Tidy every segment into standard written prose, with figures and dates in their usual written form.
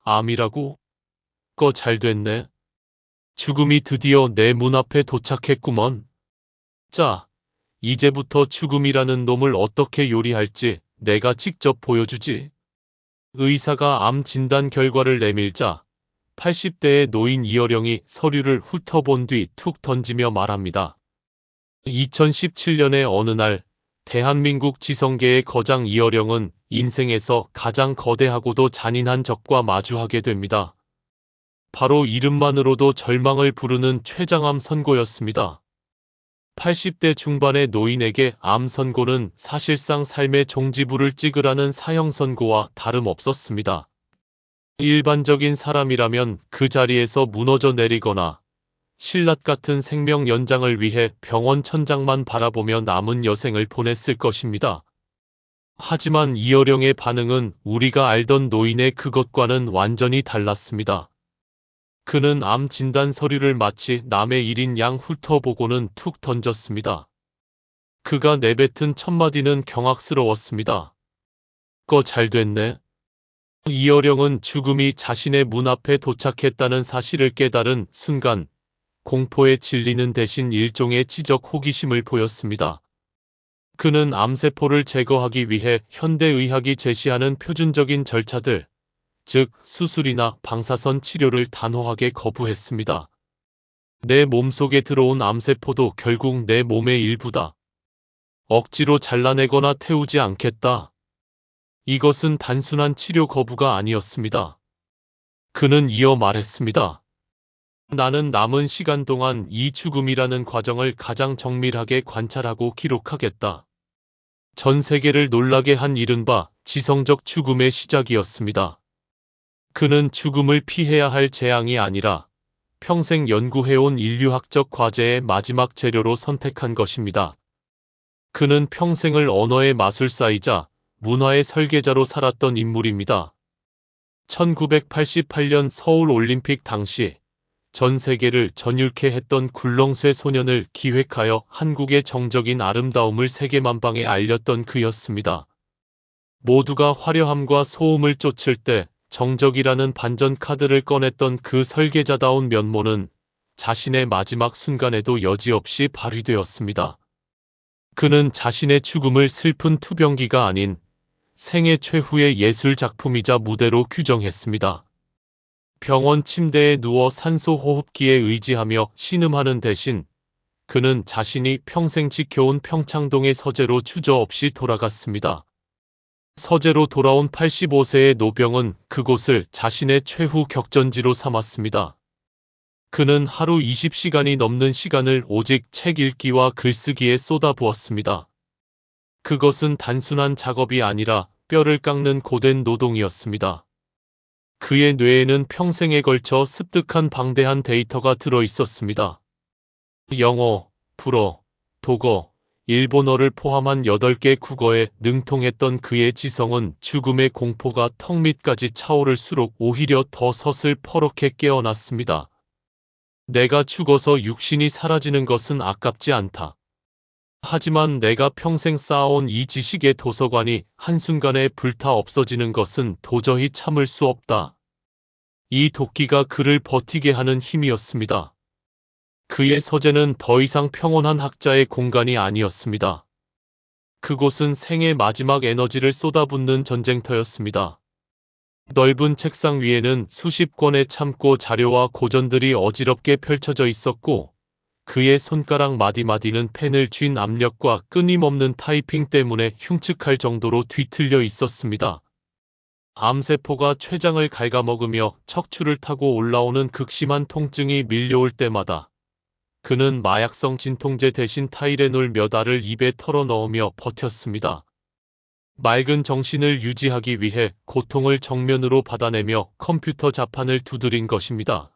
암이라고? 거 잘 됐네. 죽음이 드디어 내 문 앞에 도착했구먼. 자, 이제부터 죽음이라는 놈을 어떻게 요리할지 내가 직접 보여주지. 의사가 암 진단 결과를 내밀자 80대의 노인 이어령이 서류를 훑어본 뒤 툭 던지며 말합니다. 2017년의 어느 날 대한민국 지성계의 거장 이어령은 인생에서 가장 거대하고도 잔인한 적과 마주하게 됩니다. 바로 이름만으로도 절망을 부르는 췌장암 선고였습니다. 80대 중반의 노인에게 암 선고는 사실상 삶의 종지부를 찍으라는 사형 선고와 다름없었습니다. 일반적인 사람이라면 그 자리에서 무너져 내리거나 신라 같은 생명 연장을 위해 병원 천장만 바라보며 남은 여생을 보냈을 것입니다. 하지만 이어령의 반응은 우리가 알던 노인의 그것과는 완전히 달랐습니다. 그는 암 진단 서류를 마치 남의 일인 양 훑어보고는 툭 던졌습니다. 그가 내뱉은 첫마디는 경악스러웠습니다. 거 잘 됐네. 이어령은 죽음이 자신의 문 앞에 도착했다는 사실을 깨달은 순간 공포에 질리는 대신 일종의 지적 호기심을 보였습니다. 그는 암세포를 제거하기 위해 현대의학이 제시하는 표준적인 절차들, 즉 수술이나 방사선 치료를 단호하게 거부했습니다. 내 몸속에 들어온 암세포도 결국 내 몸의 일부다. 억지로 잘라내거나 태우지 않겠다. 이것은 단순한 치료 거부가 아니었습니다. 그는 이어 말했습니다. 나는 남은 시간 동안 이 죽음이라는 과정을 가장 정밀하게 관찰하고 기록하겠다. 전 세계를 놀라게 한 이른바 지성적 죽음의 시작이었습니다. 그는 죽음을 피해야 할 재앙이 아니라 평생 연구해온 인류학적 과제의 마지막 재료로 선택한 것입니다. 그는 평생을 언어의 마술사이자 문화의 설계자로 살았던 인물입니다. 1988년 서울 올림픽 당시 전 세계를 전율케 했던 굴렁쇠 소년을 기획하여 한국의 정적인 아름다움을 세계만방에 알렸던 그였습니다. 모두가 화려함과 소음을 쫓을 때 정적이라는 반전 카드를 꺼냈던 그 설계자다운 면모는 자신의 마지막 순간에도 여지없이 발휘되었습니다. 그는 자신의 죽음을 슬픈 투병기가 아닌 생애 최후의 예술 작품이자 무대로 규정했습니다. 병원 침대에 누워 산소 호흡기에 의지하며 신음하는 대신 그는 자신이 평생 지켜온 평창동의 서재로 주저없이 돌아갔습니다. 서재로 돌아온 85세의 노병은 그곳을 자신의 최후 격전지로 삼았습니다. 그는 하루 20시간이 넘는 시간을 오직 책 읽기와 글쓰기에 쏟아부었습니다. 그것은 단순한 작업이 아니라 뼈를 깎는 고된 노동이었습니다. 그의 뇌에는 평생에 걸쳐 습득한 방대한 데이터가 들어 있었습니다. 영어, 불어, 독어, 일본어를 포함한 8개 국어에 능통했던 그의 지성은 죽음의 공포가 턱 밑까지 차오를수록 오히려 더 서슬퍼렇게 깨어났습니다. 내가 죽어서 육신이 사라지는 것은 아깝지 않다. 하지만 내가 평생 쌓아온 이 지식의 도서관이 한순간에 불타 없어지는 것은 도저히 참을 수 없다. 이 도끼가 그를 버티게 하는 힘이었습니다. 그의 서재는 더 이상 평온한 학자의 공간이 아니었습니다. 그곳은 생의 마지막 에너지를 쏟아붓는 전쟁터였습니다. 넓은 책상 위에는 수십 권의 참고 자료와 고전들이 어지럽게 펼쳐져 있었고 그의 손가락 마디마디는 펜을 쥔 압력과 끊임없는 타이핑 때문에 흉측할 정도로 뒤틀려 있었습니다. 암세포가 췌장을 갉아먹으며 척추를 타고 올라오는 극심한 통증이 밀려올 때마다 그는 마약성 진통제 대신 타이레놀 몇 알을 입에 털어넣으며 버텼습니다. 맑은 정신을 유지하기 위해 고통을 정면으로 받아내며 컴퓨터 자판을 두드린 것입니다.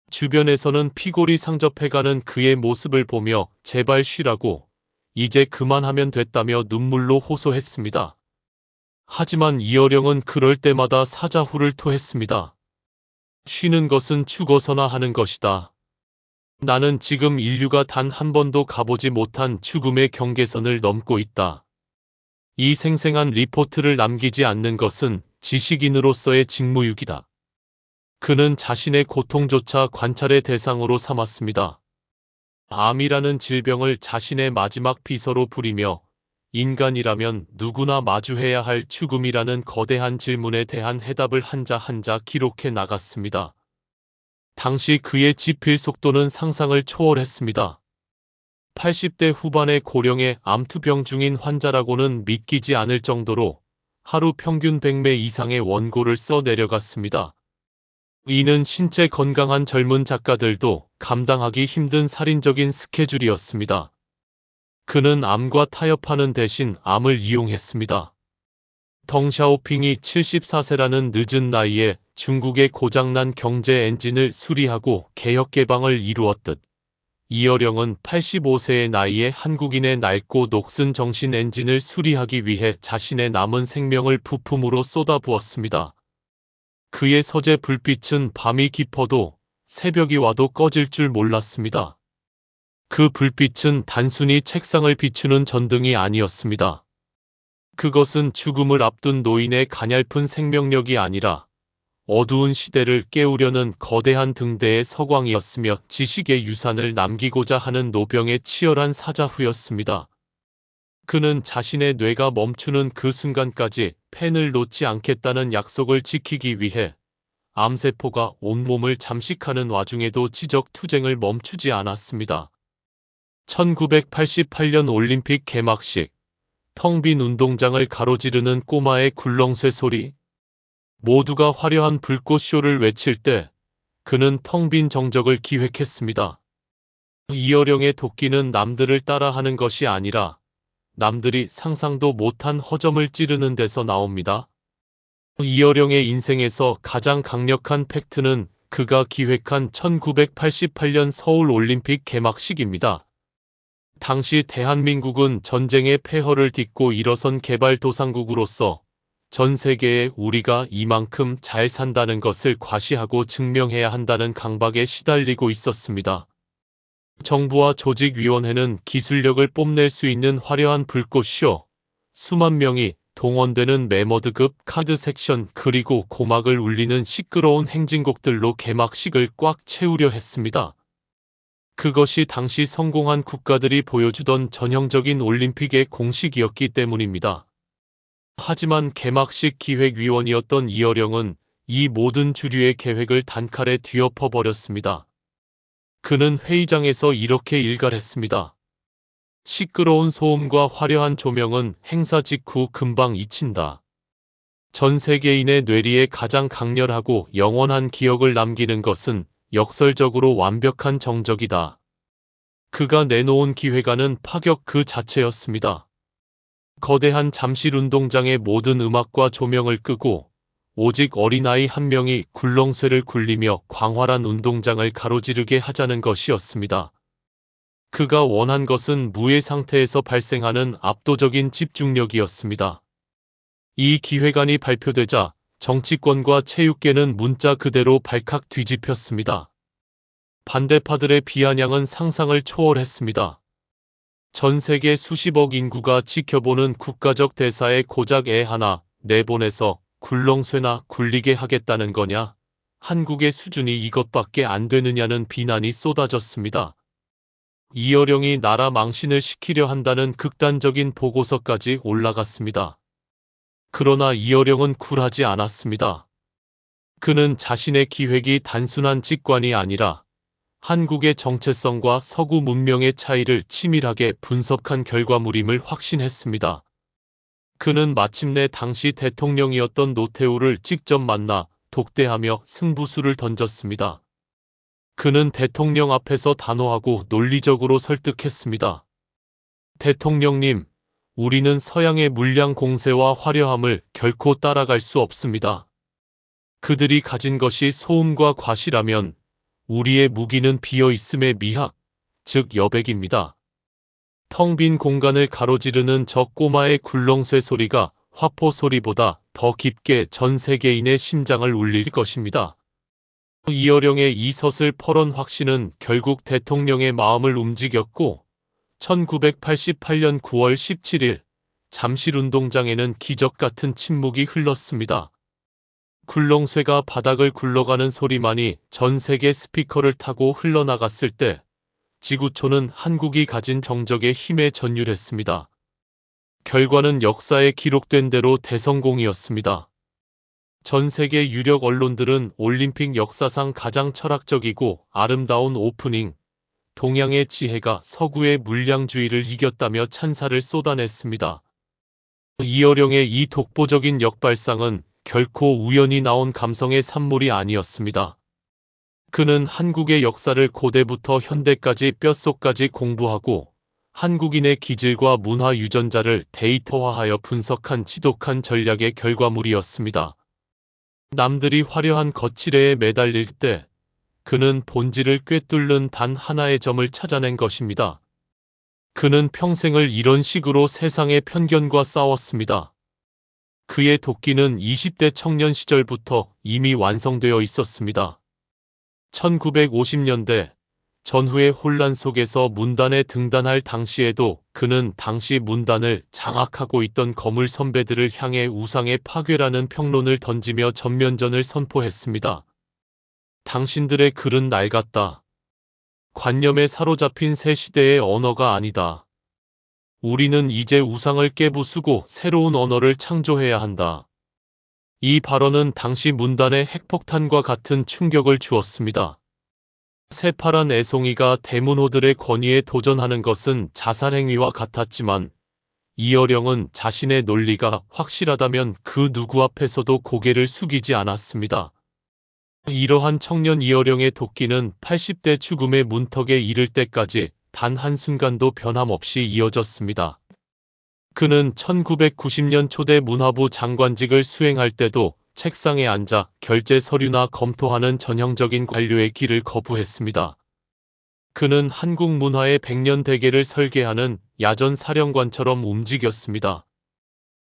주변에서는 피골이 상접해가는 그의 모습을 보며 제발 쉬라고, 이제 그만하면 됐다며 눈물로 호소했습니다. 하지만 이어령은 그럴 때마다 사자후를 토했습니다. 쉬는 것은 죽어서나 하는 것이다. 나는 지금 인류가 단 한 번도 가보지 못한 죽음의 경계선을 넘고 있다. 이 생생한 리포트를 남기지 않는 것은 지식인으로서의 직무유기다. 그는 자신의 고통조차 관찰의 대상으로 삼았습니다. 암이라는 질병을 자신의 마지막 비서로 부리며 인간이라면 누구나 마주해야 할 죽음이라는 거대한 질문에 대한 해답을 한자 한자 기록해 나갔습니다. 당시 그의 지필 속도는 상상을 초월했습니다. 80대 후반의 고령의 암투병 중인 환자라고는 믿기지 않을 정도로 하루 평균 100매 이상의 원고를 써 내려갔습니다. 이는 신체 건강한 젊은 작가들도 감당하기 힘든 살인적인 스케줄이었습니다. 그는 암과 타협하는 대신 암을 이용했습니다. 덩샤오핑이 74세라는 늦은 나이에 중국의 고장난 경제 엔진을 수리하고 개혁 개방을 이루었듯 이어령은 85세의 나이에 한국인의 낡고 녹슨 정신 엔진을 수리하기 위해 자신의 남은 생명을 부품으로 쏟아부었습니다. 그의 서재 불빛은 밤이 깊어도 새벽이 와도 꺼질 줄 몰랐습니다. 그 불빛은 단순히 책상을 비추는 전등이 아니었습니다. 그것은 죽음을 앞둔 노인의 가냘픈 생명력이 아니라 어두운 시대를 깨우려는 거대한 등대의 서광이었으며 지식의 유산을 남기고자 하는 노병의 치열한 사자후였습니다. 그는 자신의 뇌가 멈추는 그 순간까지 펜을 놓지 않겠다는 약속을 지키기 위해 암세포가 온몸을 잠식하는 와중에도 지적투쟁을 멈추지 않았습니다. 1988년 올림픽 개막식, 텅 빈 운동장을 가로지르는 꼬마의 굴렁쇠 소리, 모두가 화려한 불꽃쇼를 외칠 때 그는 텅 빈 정적을 기획했습니다. 이어령의 도끼는 남들을 따라하는 것이 아니라 남들이 상상도 못한 허점을 찌르는 데서 나옵니다. 이어령의 인생에서 가장 강력한 팩트는 그가 기획한 1988년 서울 올림픽 개막식입니다. 당시 대한민국은 전쟁의 폐허를 딛고 일어선 개발도상국으로서 전 세계에 우리가 이만큼 잘 산다는 것을 과시하고 증명해야 한다는 강박에 시달리고 있었습니다. 정부와 조직위원회는 기술력을 뽐낼 수 있는 화려한 불꽃쇼, 수만 명이 동원되는 매머드급 카드 섹션 그리고 고막을 울리는 시끄러운 행진곡들로 개막식을 꽉 채우려 했습니다. 그것이 당시 성공한 국가들이 보여주던 전형적인 올림픽의 공식이었기 때문입니다. 하지만 개막식 기획위원이었던 이어령은 이 모든 주류의 계획을 단칼에 뒤엎어버렸습니다. 그는 회의장에서 이렇게 일갈했습니다. 시끄러운 소음과 화려한 조명은 행사 직후 금방 잊힌다. 전 세계인의 뇌리에 가장 강렬하고 영원한 기억을 남기는 것은 역설적으로 완벽한 정적이다. 그가 내놓은 기획안은 파격 그 자체였습니다. 거대한 잠실 운동장의 모든 음악과 조명을 끄고 오직 어린아이 한 명이 굴렁쇠를 굴리며 광활한 운동장을 가로지르게 하자는 것이었습니다. 그가 원한 것은 무해 상태에서 발생하는 압도적인 집중력이었습니다. 이 기획안이 발표되자 정치권과 체육계는 문자 그대로 발칵 뒤집혔습니다. 반대파들의 비아냥은 상상을 초월했습니다. 전 세계 수십억 인구가 지켜보는 국가적 대사에 고작 애 하나 내보내서 굴렁쇠나 굴리게 하겠다는 거냐? 한국의 수준이 이것밖에 안 되느냐는 비난이 쏟아졌습니다. 이어령이 나라 망신을 시키려 한다는 극단적인 보고서까지 올라갔습니다. 그러나 이어령은 굴하지 않았습니다. 그는 자신의 기획이 단순한 직관이 아니라 한국의 정체성과 서구 문명의 차이를 치밀하게 분석한 결과물임을 확신했습니다. 그는 마침내 당시 대통령이었던 노태우를 직접 만나 독대하며 승부수를 던졌습니다. 그는 대통령 앞에서 단호하고 논리적으로 설득했습니다. 대통령님, 우리는 서양의 물량 공세와 화려함을 결코 따라갈 수 없습니다. 그들이 가진 것이 소음과 과시라면 우리의 무기는 비어있음의 미학, 즉 여백입니다. 텅 빈 공간을 가로지르는 저 꼬마의 굴렁쇠 소리가 화포 소리보다 더 깊게 전 세계인의 심장을 울릴 것입니다. 이어령의 이 서슬퍼런 확신은 결국 대통령의 마음을 움직였고 1988년 9월 17일 잠실 운동장에는 기적 같은 침묵이 흘렀습니다. 굴렁쇠가 바닥을 굴러가는 소리만이 전 세계 스피커를 타고 흘러나갔을 때 지구촌은 한국이 가진 정적의 힘에 전율했습니다. 결과는 역사에 기록된 대로 대성공이었습니다. 전 세계 유력 언론들은 올림픽 역사상 가장 철학적이고 아름다운 오프닝, 동양의 지혜가 서구의 물량주의를 이겼다며 찬사를 쏟아냈습니다. 이어령의 이 독보적인 역발상은 결코 우연히 나온 감성의 산물이 아니었습니다. 그는 한국의 역사를 고대부터 현대까지 뼛속까지 공부하고 한국인의 기질과 문화 유전자를 데이터화하여 분석한 지독한 전략의 결과물이었습니다. 남들이 화려한 거칠애에 매달릴 때 그는 본질을 꿰뚫는 단 하나의 점을 찾아낸 것입니다. 그는 평생을 이런 식으로 세상의 편견과 싸웠습니다. 그의 도끼는 20대 청년 시절부터 이미 완성되어 있었습니다. 1950년대 전후의 혼란 속에서 문단에 등단할 당시에도 그는 당시 문단을 장악하고 있던 거물 선배들을 향해 우상의 파괴라는 평론을 던지며 전면전을 선포했습니다. 당신들의 글은 낡았다. 관념에 사로잡힌 새 시대의 언어가 아니다. 우리는 이제 우상을 깨부수고 새로운 언어를 창조해야 한다. 이 발언은 당시 문단의 핵폭탄과 같은 충격을 주었습니다. 새파란 애송이가 대문호들의 권위에 도전하는 것은 자살행위와 같았지만 이어령은 자신의 논리가 확실하다면 그 누구 앞에서도 고개를 숙이지 않았습니다. 이러한 청년 이어령의 도끼는 80대 죽음의 문턱에 이를 때까지 단 한순간도 변함없이 이어졌습니다. 그는 1990년 초대 문화부 장관직을 수행할 때도 책상에 앉아 결제 서류나 검토하는 전형적인 관료의 길을 거부했습니다. 그는 한국 문화의 100년 대계를 설계하는 야전 사령관처럼 움직였습니다.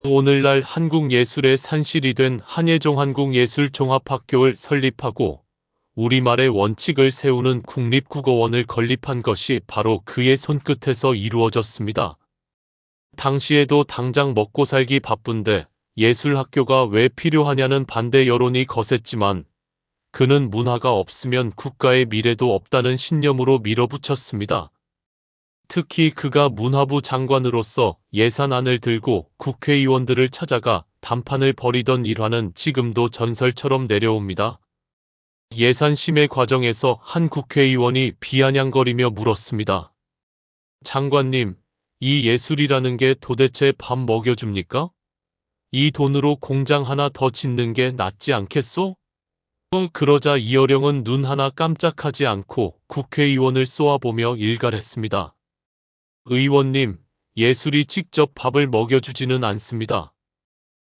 오늘날 한국 예술의 산실이 된 한예종 한국예술종합학교를 설립하고 우리말의 원칙을 세우는 국립국어원을 건립한 것이 바로 그의 손끝에서 이루어졌습니다. 당시에도 당장 먹고 살기 바쁜데 예술학교가 왜 필요하냐는 반대 여론이 거셌지만 그는 문화가 없으면 국가의 미래도 없다는 신념으로 밀어붙였습니다. 특히 그가 문화부 장관으로서 예산안을 들고 국회의원들을 찾아가 담판을 벌이던 일화는 지금도 전설처럼 내려옵니다. 예산 심의 과정에서 한 국회의원이 비아냥거리며 물었습니다. 장관님, 이 예술이라는 게 도대체 밥 먹여줍니까? 이 돈으로 공장 하나 더 짓는 게 낫지 않겠소? 그러자 이어령은 눈 하나 깜짝하지 않고 국회의원을 쏘아보며 일갈했습니다. 의원님, 예술이 직접 밥을 먹여주지는 않습니다.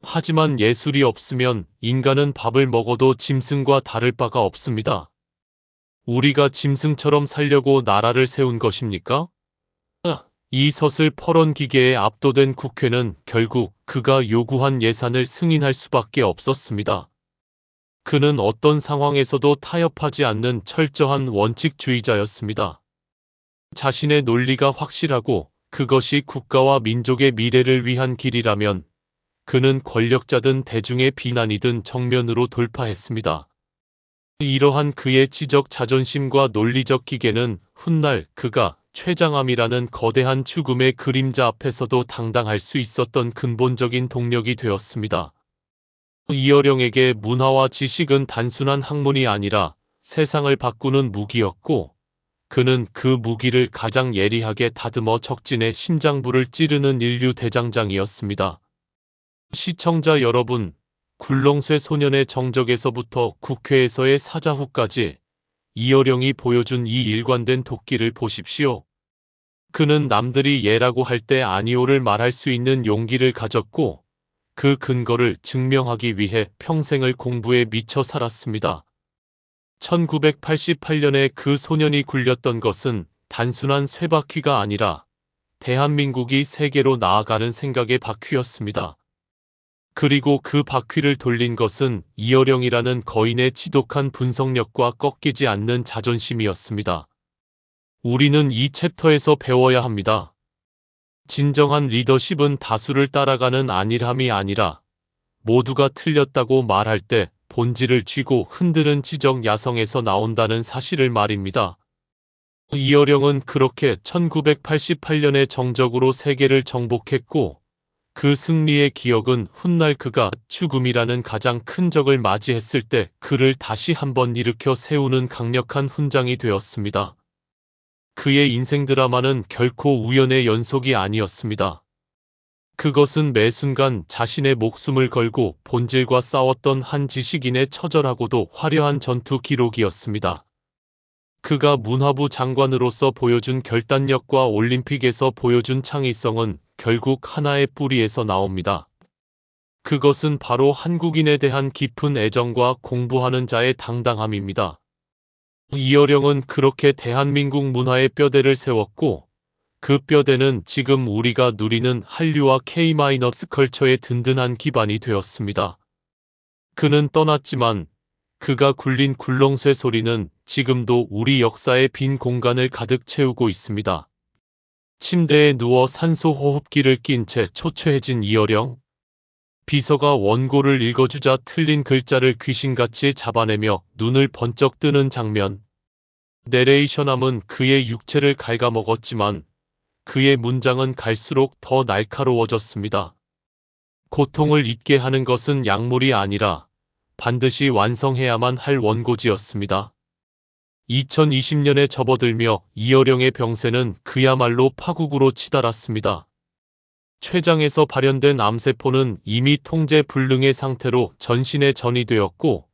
하지만 예술이 없으면 인간은 밥을 먹어도 짐승과 다를 바가 없습니다. 우리가 짐승처럼 살려고 나라를 세운 것입니까? 이 서슬 퍼런 기계에 압도된 국회는 결국 그가 요구한 예산을 승인할 수밖에 없었습니다. 그는 어떤 상황에서도 타협하지 않는 철저한 원칙주의자였습니다. 자신의 논리가 확실하고 그것이 국가와 민족의 미래를 위한 길이라면 그는 권력자든 대중의 비난이든 정면으로 돌파했습니다. 이러한 그의 지적 자존심과 논리적 기계는 훗날 그가 췌장암이라는 거대한 죽음의 그림자 앞에서도 당당할 수 있었던 근본적인 동력이 되었습니다. 이어령에게 문화와 지식은 단순한 학문이 아니라 세상을 바꾸는 무기였고 그는 그 무기를 가장 예리하게 다듬어 적진의 심장부를 찌르는 인류 대장장이었습니다. 시청자 여러분, 굴렁쇠 소년의 정적에서부터 국회에서의 사자후까지 이어령이 보여준 이 일관된 도끼를 보십시오. 그는 남들이 예라고 할 때 아니오를 말할 수 있는 용기를 가졌고 그 근거를 증명하기 위해 평생을 공부에 미쳐 살았습니다. 1988년에 그 소년이 굴렸던 것은 단순한 쇠바퀴가 아니라 대한민국이 세계로 나아가는 생각의 바퀴였습니다. 그리고 그 바퀴를 돌린 것은 이어령이라는 거인의 지독한 분석력과 꺾이지 않는 자존심이었습니다. 우리는 이 챕터에서 배워야 합니다. 진정한 리더십은 다수를 따라가는 안일함이 아니라 모두가 틀렸다고 말할 때 본질을 쥐고 흔드는 지적 야성에서 나온다는 사실을 말입니다. 이어령은 그렇게 1988년에 정적으로 세계를 정복했고 그 승리의 기억은 훗날 그가 죽음이라는 가장 큰 적을 맞이했을 때 그를 다시 한번 일으켜 세우는 강력한 훈장이 되었습니다. 그의 인생 드라마는 결코 우연의 연속이 아니었습니다. 그것은 매 순간 자신의 목숨을 걸고 본질과 싸웠던 한 지식인의 처절하고도 화려한 전투 기록이었습니다. 그가 문화부 장관으로서 보여준 결단력과 올림픽에서 보여준 창의성은 결국 하나의 뿌리에서 나옵니다. 그것은 바로 한국인에 대한 깊은 애정과 공부하는 자의 당당함입니다. 이어령은 그렇게 대한민국 문화의 뼈대를 세웠고 그 뼈대는 지금 우리가 누리는 한류와 K-컬처의 든든한 기반이 되었습니다. 그는 떠났지만 그가 굴린 굴렁쇠 소리는 지금도 우리 역사의 빈 공간을 가득 채우고 있습니다. 침대에 누워 산소 호흡기를 낀 채 초췌해진 이어령. 비서가 원고를 읽어주자 틀린 글자를 귀신같이 잡아내며 눈을 번쩍 뜨는 장면. 내레이션함은 그의 육체를 갉아먹었지만 그의 문장은 갈수록 더 날카로워졌습니다. 고통을 잊게 하는 것은 약물이 아니라 반드시 완성해야만 할 원고지였습니다. 2020년에 접어들며 이어령의 병세는 그야말로 파국으로 치달았습니다. 췌장에서 발현된 암세포는 이미 통제 불능의 상태로 전신에 전이되었고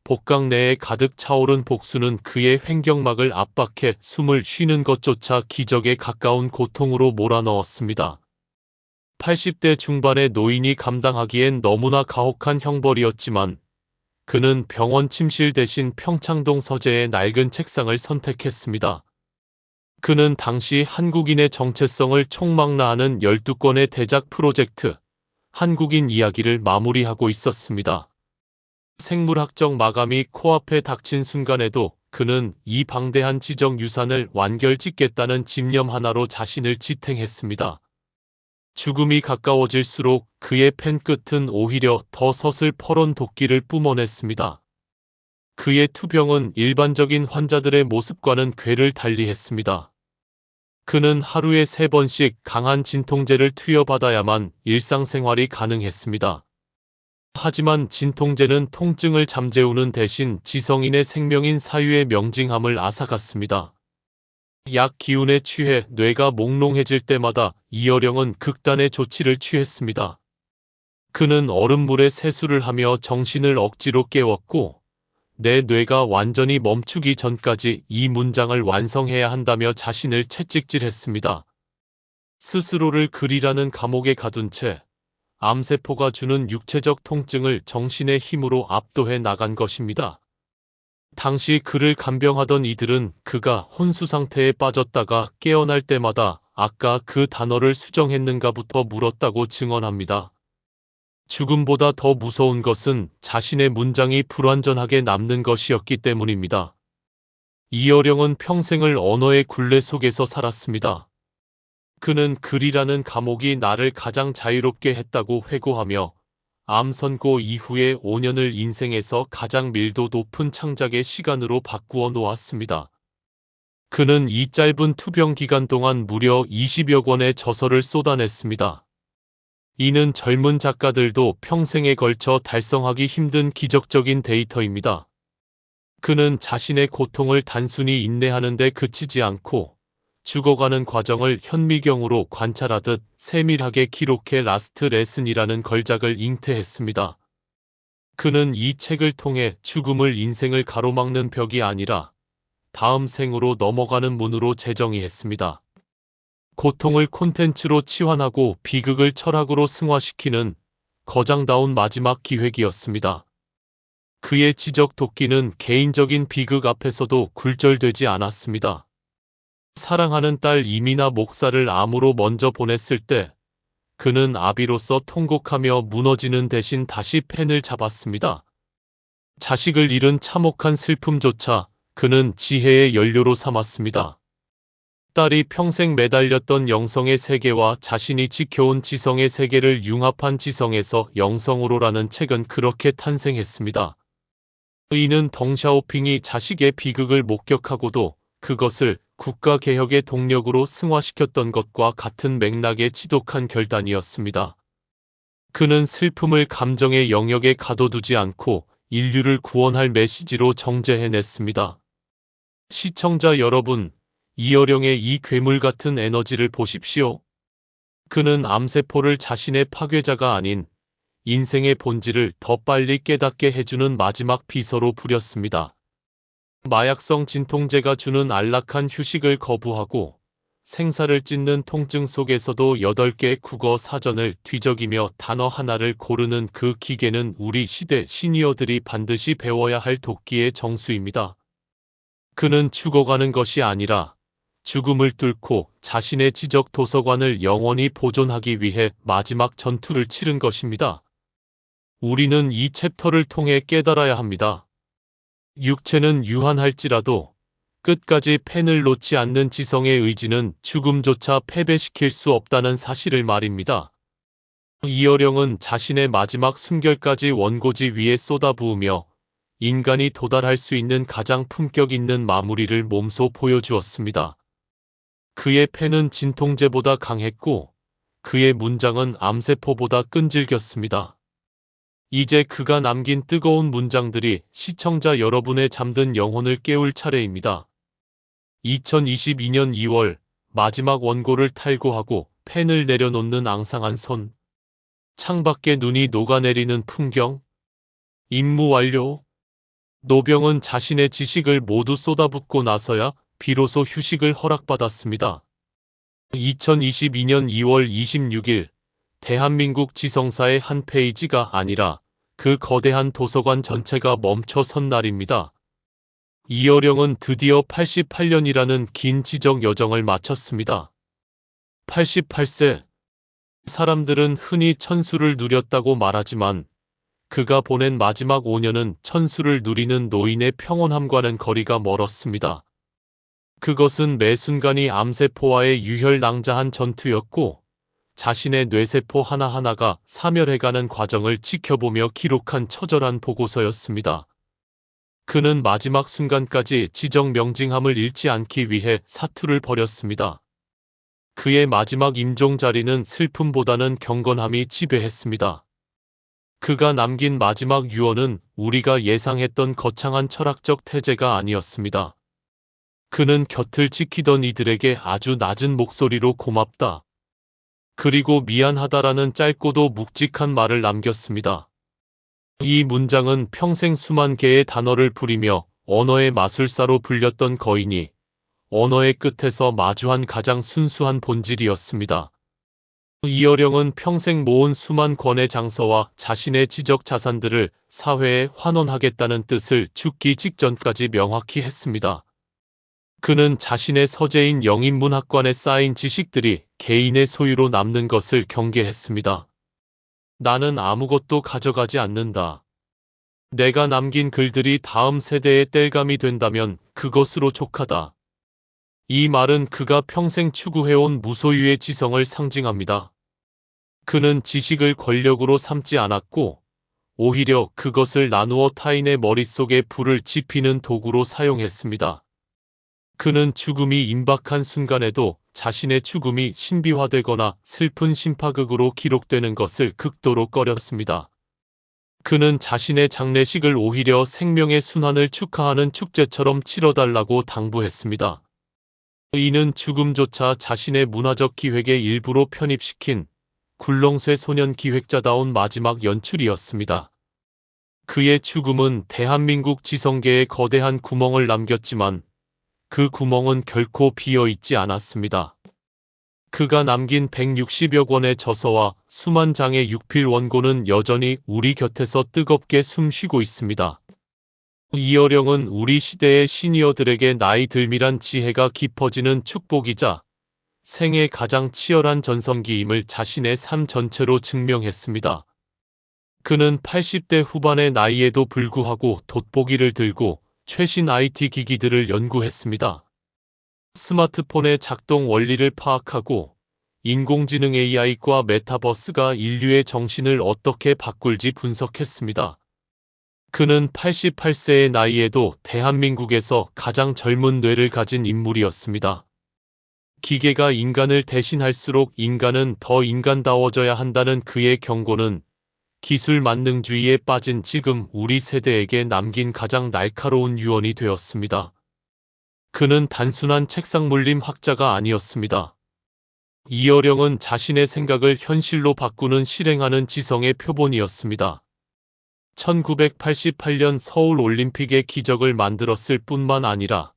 복강 내에 가득 차오른 복수는 그의 횡격막을 압박해 숨을 쉬는 것조차 기적에 가까운 고통으로 몰아넣었습니다. 80대 중반의 노인이 감당하기엔 너무나 가혹한 형벌이었지만 그는 병원 침실 대신 평창동 서재의 낡은 책상을 선택했습니다. 그는 당시 한국인의 정체성을 총망라하는 12건의 대작 프로젝트 한국인 이야기를 마무리하고 있었습니다. 생물학적 마감이 코앞에 닥친 순간에도 그는 이 방대한 지적 유산을 완결짓겠다는 집념 하나로 자신을 지탱했습니다. 죽음이 가까워질수록 그의 펜 끝은 오히려 더 서슬퍼런 도끼를 뿜어냈습니다. 그의 투병은 일반적인 환자들의 모습과는 궤를 달리했습니다. 그는 하루에 3번씩 강한 진통제를 투여받아야만 일상생활이 가능했습니다. 하지만 진통제는 통증을 잠재우는 대신 지성인의 생명인 사유의 명징함을 앗아갔습니다. 약 기운에 취해 뇌가 몽롱해질 때마다 이어령은 극단의 조치를 취했습니다. 그는 얼음물에 세수를 하며 정신을 억지로 깨웠고 내 뇌가 완전히 멈추기 전까지 이 문장을 완성해야 한다며 자신을 채찍질했습니다. 스스로를 글이라는 감옥에 가둔 채 암세포가 주는 육체적 통증을 정신의 힘으로 압도해 나간 것입니다. 당시 그를 간병하던 이들은 그가 혼수 상태에 빠졌다가 깨어날 때마다 아까 그 단어를 수정했는가부터 물었다고 증언합니다. 죽음보다 더 무서운 것은 자신의 문장이 불완전하게 남는 것이었기 때문입니다. 이어령은 평생을 언어의 굴레 속에서 살았습니다. 그는 글이라는 감옥이 나를 가장 자유롭게 했다고 회고하며 암 선고 이후의 5년을 인생에서 가장 밀도 높은 창작의 시간으로 바꾸어 놓았습니다. 그는 이 짧은 투병 기간 동안 무려 20여 권의 저서를 쏟아냈습니다. 이는 젊은 작가들도 평생에 걸쳐 달성하기 힘든 기적적인 데이터입니다. 그는 자신의 고통을 단순히 인내하는 데 그치지 않고 죽어가는 과정을 현미경으로 관찰하듯 세밀하게 기록해 라스트 레슨이라는 걸작을 잉태했습니다. 그는 이 책을 통해 죽음을 인생을 가로막는 벽이 아니라 다음 생으로 넘어가는 문으로 재정의했습니다. 고통을 콘텐츠로 치환하고 비극을 철학으로 승화시키는 거장다운 마지막 기획이었습니다. 그의 지적 도끼는 개인적인 비극 앞에서도 굴절되지 않았습니다. 사랑하는 딸 이미나 목사를 암으로 먼저 보냈을 때 그는 아비로서 통곡하며 무너지는 대신 다시 펜을 잡았습니다. 자식을 잃은 참혹한 슬픔조차 그는 지혜의 연료로 삼았습니다. 딸이 평생 매달렸던 영성의 세계와 자신이 지켜온 지성의 세계를 융합한 지성에서 영성으로라는 책은 그렇게 탄생했습니다. 이는 덩샤오핑이 자식의 비극을 목격하고도 그것을 국가개혁의 동력으로 승화시켰던 것과 같은 맥락의 지독한 결단이었습니다. 그는 슬픔을 감정의 영역에 가둬두지 않고 인류를 구원할 메시지로 정제해냈습니다. 시청자 여러분, 이어령의 이 괴물 같은 에너지를 보십시오. 그는 암세포를 자신의 파괴자가 아닌 인생의 본질을 더 빨리 깨닫게 해주는 마지막 비서로 부렸습니다. 마약성 진통제가 주는 안락한 휴식을 거부하고 생사를 찢는 통증 속에서도 8개의 국어 사전을 뒤적이며 단어 하나를 고르는 그 기계는 우리 시대 시니어들이 반드시 배워야 할 도끼의 정수입니다. 그는 죽어가는 것이 아니라 죽음을 뚫고 자신의 지적 도서관을 영원히 보존하기 위해 마지막 전투를 치른 것입니다. 우리는 이 챕터를 통해 깨달아야 합니다. 육체는 유한할지라도 끝까지 펜을 놓지 않는 지성의 의지는 죽음조차 패배시킬 수 없다는 사실을 말입니다. 이어령은 자신의 마지막 숨결까지 원고지 위에 쏟아부으며 인간이 도달할 수 있는 가장 품격 있는 마무리를 몸소 보여주었습니다. 그의 펜은 진통제보다 강했고 그의 문장은 암세포보다 끈질겼습니다. 이제 그가 남긴 뜨거운 문장들이 시청자 여러분의 잠든 영혼을 깨울 차례입니다. 2022년 2월 마지막 원고를 탈고하고 펜을 내려놓는 앙상한 손. 창밖에 눈이 녹아내리는 풍경. 임무 완료. 노병은 자신의 지식을 모두 쏟아붓고 나서야 비로소 휴식을 허락받았습니다. 2022년 2월 26일 대한민국 지성사의 한 페이지가 아니라 그 거대한 도서관 전체가 멈춰 선 날입니다. 이어령은 드디어 88년이라는 긴 지적 여정을 마쳤습니다. 88세. 사람들은 흔히 천수를 누렸다고 말하지만 그가 보낸 마지막 5년은 천수를 누리는 노인의 평온함과는 거리가 멀었습니다. 그것은 매 순간이 암세포와의 유혈낭자한 전투였고 자신의 뇌세포 하나하나가 사멸해가는 과정을 지켜보며 기록한 처절한 보고서였습니다. 그는 마지막 순간까지 지적 명징함을 잃지 않기 위해 사투를 벌였습니다. 그의 마지막 임종 자리는 슬픔보다는 경건함이 지배했습니다. 그가 남긴 마지막 유언은 우리가 예상했던 거창한 철학적 태제가 아니었습니다. 그는 곁을 지키던 이들에게 아주 낮은 목소리로 고맙다. 그리고 미안하다라는 짧고도 묵직한 말을 남겼습니다. 이 문장은 평생 수만 개의 단어를 부리며 언어의 마술사로 불렸던 거인이 언어의 끝에서 마주한 가장 순수한 본질이었습니다. 이어령은 평생 모은 수만 권의 장서와 자신의 지적 자산들을 사회에 환원하겠다는 뜻을 죽기 직전까지 명확히 했습니다. 그는 자신의 서재인 영인문학관에 쌓인 지식들이 개인의 소유로 남는 것을 경계했습니다. 나는 아무것도 가져가지 않는다. 내가 남긴 글들이 다음 세대의 땔감이 된다면 그것으로 족하다. 이 말은 그가 평생 추구해온 무소유의 지성을 상징합니다. 그는 지식을 권력으로 삼지 않았고 오히려 그것을 나누어 타인의 머릿속에 불을 지피는 도구로 사용했습니다. 그는 죽음이 임박한 순간에도 자신의 죽음이 신비화되거나 슬픈 심파극으로 기록되는 것을 극도로 꺼렸습니다. 그는 자신의 장례식을 오히려 생명의 순환을 축하하는 축제처럼 치러달라고 당부했습니다. 이는 죽음조차 자신의 문화적 기획의 일부로 편입시킨 굴렁쇠 소년 기획자다운 마지막 연출이었습니다. 그의 죽음은 대한민국 지성계에 거대한 구멍을 남겼지만 그 구멍은 결코 비어있지 않았습니다. 그가 남긴 160여 권의 저서와 수만 장의 육필 원고는 여전히 우리 곁에서 뜨겁게 숨쉬고 있습니다. 이어령은 우리 시대의 시니어들에게 나이 들미란 지혜가 깊어지는 축복이자 생애 가장 치열한 전성기임을 자신의 삶 전체로 증명했습니다. 그는 80대 후반의 나이에도 불구하고 돋보기를 들고 최신 IT 기기들을 연구했습니다. 스마트폰의 작동 원리를 파악하고 인공지능 AI과 메타버스가 인류의 정신을 어떻게 바꿀지 분석했습니다. 그는 88세의 나이에도 대한민국에서 가장 젊은 뇌를 가진 인물이었습니다. 기계가 인간을 대신할수록 인간은 더 인간다워져야 한다는 그의 경고는 기술 만능주의에 빠진 지금 우리 세대에게 남긴 가장 날카로운 유언이 되었습니다. 그는 단순한 책상물림 학자가 아니었습니다. 이어령은 자신의 생각을 현실로 바꾸는 실행하는 지성의 표본이었습니다. 1988년 서울 올림픽의 기적을 만들었을 뿐만 아니라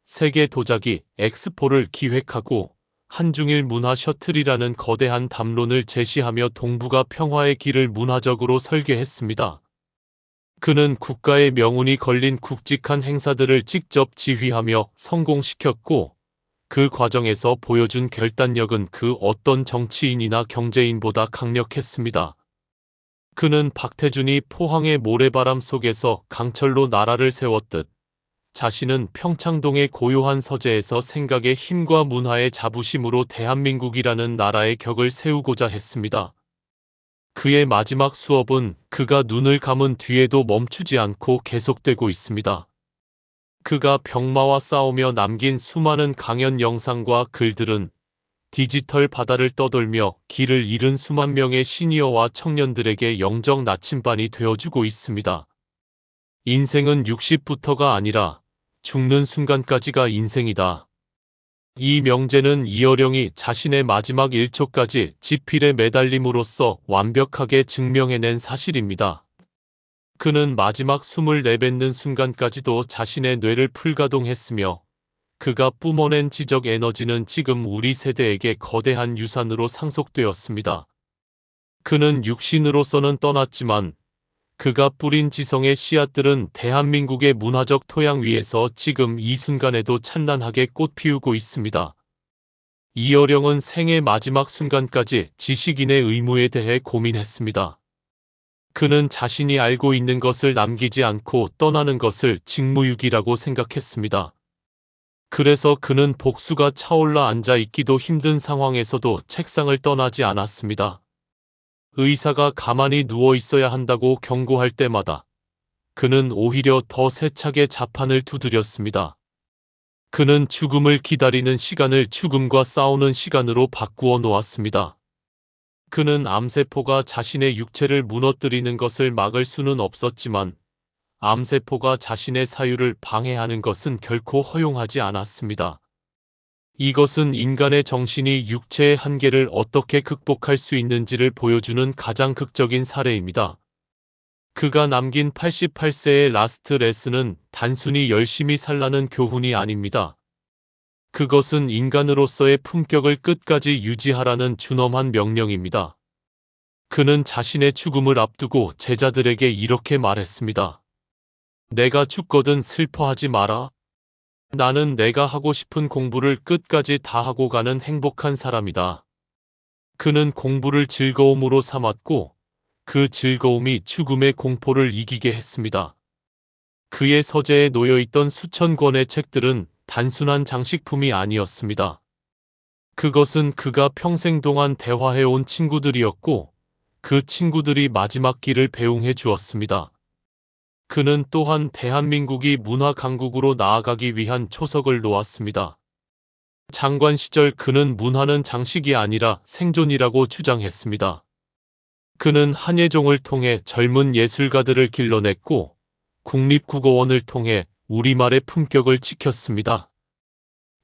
세계 도자기 엑스포를 기획하고 한중일 문화 셔틀이라는 거대한 담론을 제시하며 동북아 평화의 길을 문화적으로 설계했습니다. 그는 국가의 명운이 걸린 굵직한 행사들을 직접 지휘하며 성공시켰고 그 과정에서 보여준 결단력은 그 어떤 정치인이나 경제인보다 강력했습니다. 그는 박태준이 포항의 모래바람 속에서 강철로 나라를 세웠듯 자신은 평창동의 고요한 서재에서 생각의 힘과 문화의 자부심으로 대한민국이라는 나라의 격을 세우고자 했습니다. 그의 마지막 수업은 그가 눈을 감은 뒤에도 멈추지 않고 계속되고 있습니다. 그가 병마와 싸우며 남긴 수많은 강연 영상과 글들은 디지털 바다를 떠돌며 길을 잃은 수만 명의 시니어와 청년들에게 영적 나침반이 되어주고 있습니다. 인생은 60부터가 아니라 죽는 순간까지가 인생이다. 이 명제는 이어령이 자신의 마지막 1초까지 지필에 매달림으로써 완벽하게 증명해낸 사실입니다. 그는 마지막 숨을 내뱉는 순간까지도 자신의 뇌를 풀가동했으며 그가 뿜어낸 지적 에너지는 지금 우리 세대에게 거대한 유산으로 상속되었습니다. 그는 육신으로서는 떠났지만 그가 뿌린 지성의 씨앗들은 대한민국의 문화적 토양 위에서 지금 이 순간에도 찬란하게 꽃피우고 있습니다. 이어령은 생의 마지막 순간까지 지식인의 의무에 대해 고민했습니다. 그는 자신이 알고 있는 것을 남기지 않고 떠나는 것을 직무유기라고 생각했습니다. 그래서 그는 복수가 차올라 앉아 있기도 힘든 상황에서도 책상을 떠나지 않았습니다. 의사가 가만히 누워 있어야 한다고 경고할 때마다 그는 오히려 더 세차게 자판을 두드렸습니다. 그는 죽음을 기다리는 시간을 죽음과 싸우는 시간으로 바꾸어 놓았습니다. 그는 암세포가 자신의 육체를 무너뜨리는 것을 막을 수는 없었지만 암세포가 자신의 사유를 방해하는 것은 결코 허용하지 않았습니다. 이것은 인간의 정신이 육체의 한계를 어떻게 극복할 수 있는지를 보여주는 가장 극적인 사례입니다. 그가 남긴 88세의 라스트 레슨은 단순히 열심히 살라는 교훈이 아닙니다. 그것은 인간으로서의 품격을 끝까지 유지하라는 준엄한 명령입니다. 그는 자신의 죽음을 앞두고 제자들에게 이렇게 말했습니다. 내가 죽거든 슬퍼하지 마라. 나는 내가 하고 싶은 공부를 끝까지 다 하고 가는 행복한 사람이다. 그는 공부를 즐거움으로 삼았고 그 즐거움이 죽음의 공포를 이기게 했습니다. 그의 서재에 놓여있던 수천 권의 책들은 단순한 장식품이 아니었습니다. 그것은 그가 평생 동안 대화해온 친구들이었고 그 친구들이 마지막 길을 배웅해 주었습니다. 그는 또한 대한민국이 문화 강국으로 나아가기 위한 초석을 놓았습니다. 장관 시절 그는 문화는 장식이 아니라 생존이라고 주장했습니다. 그는 한예종을 통해 젊은 예술가들을 길러냈고 국립국어원을 통해 우리말의 품격을 지켰습니다.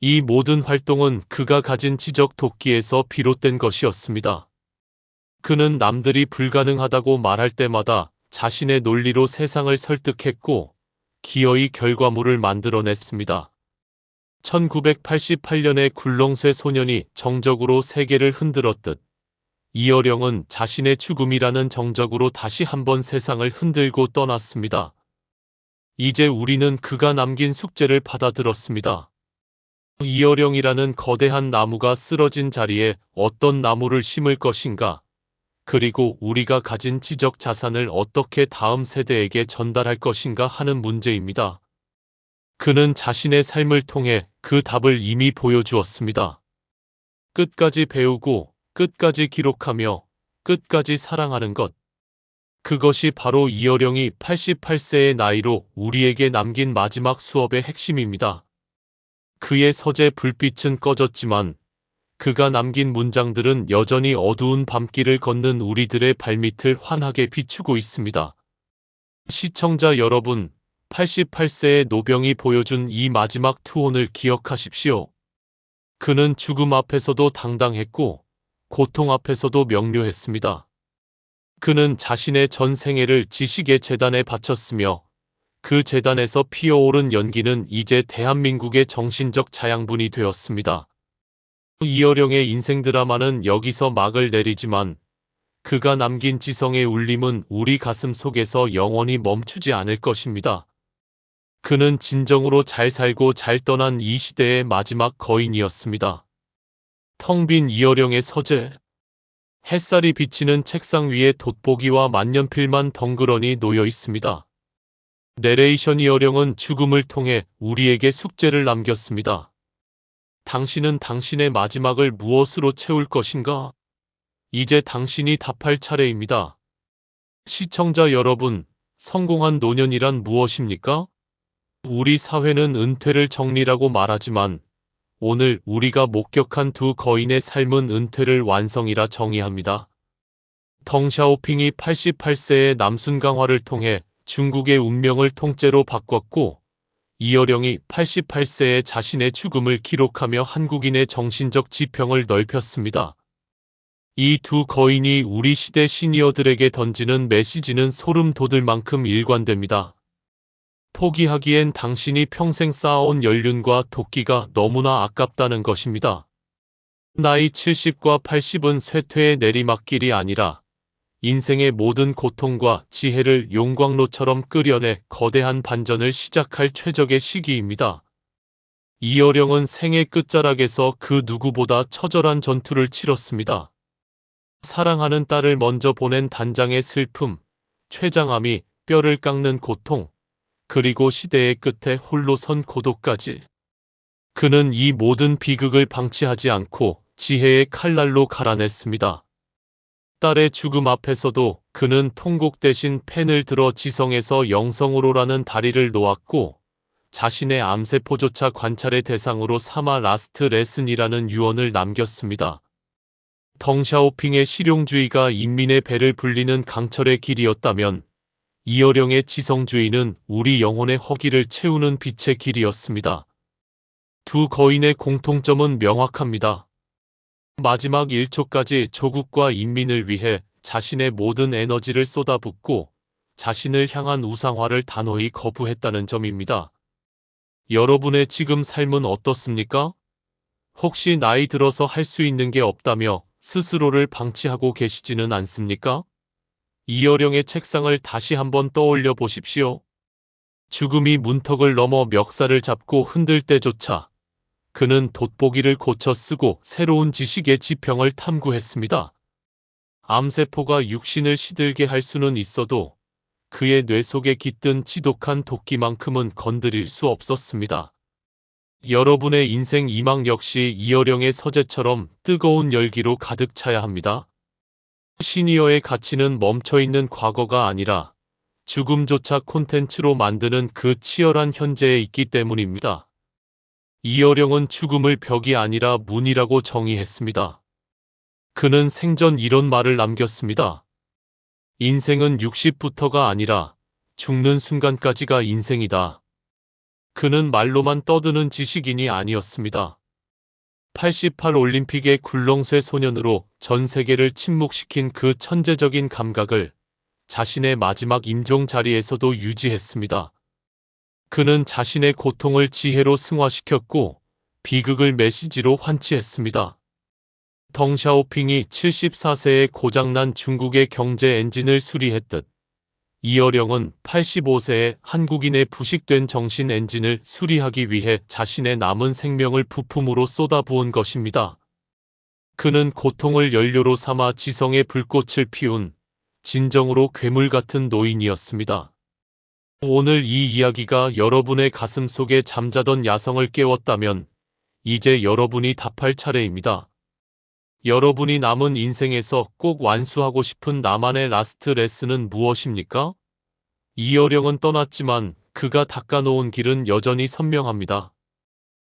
이 모든 활동은 그가 가진 지적 도끼에서 비롯된 것이었습니다. 그는 남들이 불가능하다고 말할 때마다 자신의 논리로 세상을 설득했고 기어이 결과물을 만들어냈습니다. 1988년의 굴렁쇠 소년이 정적으로 세계를 흔들었듯 이어령은 자신의 죽음이라는 정적으로 다시 한번 세상을 흔들고 떠났습니다. 이제 우리는 그가 남긴 숙제를 받아들었습니다. 이어령이라는 거대한 나무가 쓰러진 자리에 어떤 나무를 심을 것인가? 그리고 우리가 가진 지적 자산을 어떻게 다음 세대에게 전달할 것인가 하는 문제입니다. 그는 자신의 삶을 통해 그 답을 이미 보여주었습니다. 끝까지 배우고, 끝까지 기록하며, 끝까지 사랑하는 것. 그것이 바로 이어령이 88세의 나이로 우리에게 남긴 마지막 수업의 핵심입니다. 그의 서재 불빛은 꺼졌지만 그가 남긴 문장들은 여전히 어두운 밤길을 걷는 우리들의 발밑을 환하게 비추고 있습니다. 시청자 여러분, 88세의 노병이 보여준 이 마지막 투혼을 기억하십시오. 그는 죽음 앞에서도 당당했고 고통 앞에서도 명료했습니다. 그는 자신의 전 생애를 지식의 재단에 바쳤으며 그 재단에서 피어오른 연기는 이제 대한민국의 정신적 자양분이 되었습니다. 이어령의 인생 드라마는 여기서 막을 내리지만 그가 남긴 지성의 울림은 우리 가슴 속에서 영원히 멈추지 않을 것입니다. 그는 진정으로 잘 살고 잘 떠난 이 시대의 마지막 거인이었습니다. 텅 빈 이어령의 서재. 햇살이 비치는 책상 위에 돋보기와 만년필만 덩그러니 놓여 있습니다. 내레이션 이어령은 죽음을 통해 우리에게 숙제를 남겼습니다. 당신은 당신의 마지막을 무엇으로 채울 것인가? 이제 당신이 답할 차례입니다. 시청자 여러분, 성공한 노년이란 무엇입니까? 우리 사회는 은퇴를 정리라고 말하지만 오늘 우리가 목격한 두 거인의 삶은 은퇴를 완성이라 정의합니다. 덩샤오핑이 88세의 남순강화를 통해 중국의 운명을 통째로 바꿨고 이어령이 88세에 자신의 죽음을 기록하며 한국인의 정신적 지평을 넓혔습니다. 이 두 거인이 우리 시대 시니어들에게 던지는 메시지는 소름 돋을 만큼 일관됩니다. 포기하기엔 당신이 평생 쌓아온 연륜과 도끼가 너무나 아깝다는 것입니다. 나이 70과 80은 쇠퇴의 내리막길이 아니라 인생의 모든 고통과 지혜를 용광로처럼 끓여내 거대한 반전을 시작할 최적의 시기입니다. 이어령은 생애 끝자락에서 그 누구보다 처절한 전투를 치렀습니다. 사랑하는 딸을 먼저 보낸 단장의 슬픔, 췌장암이 뼈를 깎는 고통, 그리고 시대의 끝에 홀로 선 고독까지. 그는 이 모든 비극을 방치하지 않고 지혜의 칼날로 갈아냈습니다. 딸의 죽음 앞에서도 그는 통곡 대신 펜을 들어 지성에서 영성으로라는 다리를 놓았고 자신의 암세포조차 관찰의 대상으로 삼아 라스트 레슨이라는 유언을 남겼습니다. 덩샤오핑의 실용주의가 인민의 배를 불리는 강철의 길이었다면 이어령의 지성주의는 우리 영혼의 허기를 채우는 빛의 길이었습니다. 두 거인의 공통점은 명확합니다. 마지막 1초까지 조국과 인민을 위해 자신의 모든 에너지를 쏟아붓고 자신을 향한 우상화를 단호히 거부했다는 점입니다. 여러분의 지금 삶은 어떻습니까? 혹시 나이 들어서 할 수 있는 게 없다며 스스로를 방치하고 계시지는 않습니까? 이어령의 책상을 다시 한번 떠올려 보십시오. 죽음이 문턱을 넘어 멱살을 잡고 흔들 때조차 그는 돋보기를 고쳐 쓰고 새로운 지식의 지평을 탐구했습니다. 암세포가 육신을 시들게 할 수는 있어도 그의 뇌 속에 깃든 지독한 도끼만큼은 건드릴 수 없었습니다. 여러분의 인생 이망 역시 이어령의 서재처럼 뜨거운 열기로 가득 차야 합니다. 시니어의 가치는 멈춰있는 과거가 아니라 죽음조차 콘텐츠로 만드는 그 치열한 현재에 있기 때문입니다. 이어령은 죽음을 벽이 아니라 문이라고 정의했습니다. 그는 생전 이런 말을 남겼습니다. 인생은 60부터가 아니라 죽는 순간까지가 인생이다. 그는 말로만 떠드는 지식인이 아니었습니다. 88 올림픽의 굴렁쇠 소년으로 전 세계를 침묵시킨 그 천재적인 감각을 자신의 마지막 임종 자리에서도 유지했습니다. 그는 자신의 고통을 지혜로 승화시켰고 비극을 메시지로 환치했습니다. 덩샤오핑이 74세에 고장난 중국의 경제 엔진을 수리했듯 이어령은 85세에 한국인의 부식된 정신 엔진을 수리하기 위해 자신의 남은 생명을 부품으로 쏟아부은 것입니다. 그는 고통을 연료로 삼아 지성의 불꽃을 피운 진정으로 괴물 같은 노인이었습니다. 오늘 이 이야기가 여러분의 가슴 속에 잠자던 야성을 깨웠다면 이제 여러분이 답할 차례입니다. 여러분이 남은 인생에서 꼭 완수하고 싶은 나만의 라스트 레슨은 무엇입니까? 이어령은 떠났지만 그가 닦아놓은 길은 여전히 선명합니다.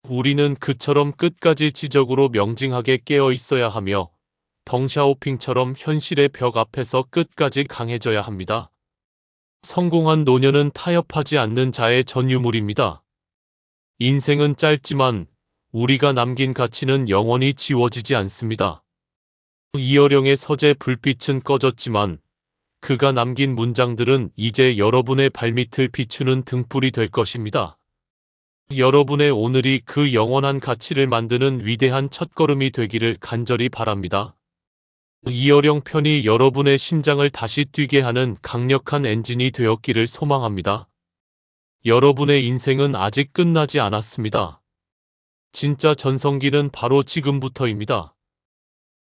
우리는 그처럼 끝까지 지적으로 명징하게 깨어 있어야 하며 덩샤오핑처럼 현실의 벽 앞에서 끝까지 강해져야 합니다. 성공한 노년은 타협하지 않는 자의 전유물입니다. 인생은 짧지만 우리가 남긴 가치는 영원히 지워지지 않습니다. 이어령의 서재 불빛은 꺼졌지만 그가 남긴 문장들은 이제 여러분의 발밑을 비추는 등불이 될 것입니다. 여러분의 오늘이 그 영원한 가치를 만드는 위대한 첫걸음이 되기를 간절히 바랍니다. 이어령 편이 여러분의 심장을 다시 뛰게 하는 강력한 엔진이 되었기를 소망합니다. 여러분의 인생은 아직 끝나지 않았습니다. 진짜 전성기는 바로 지금부터입니다.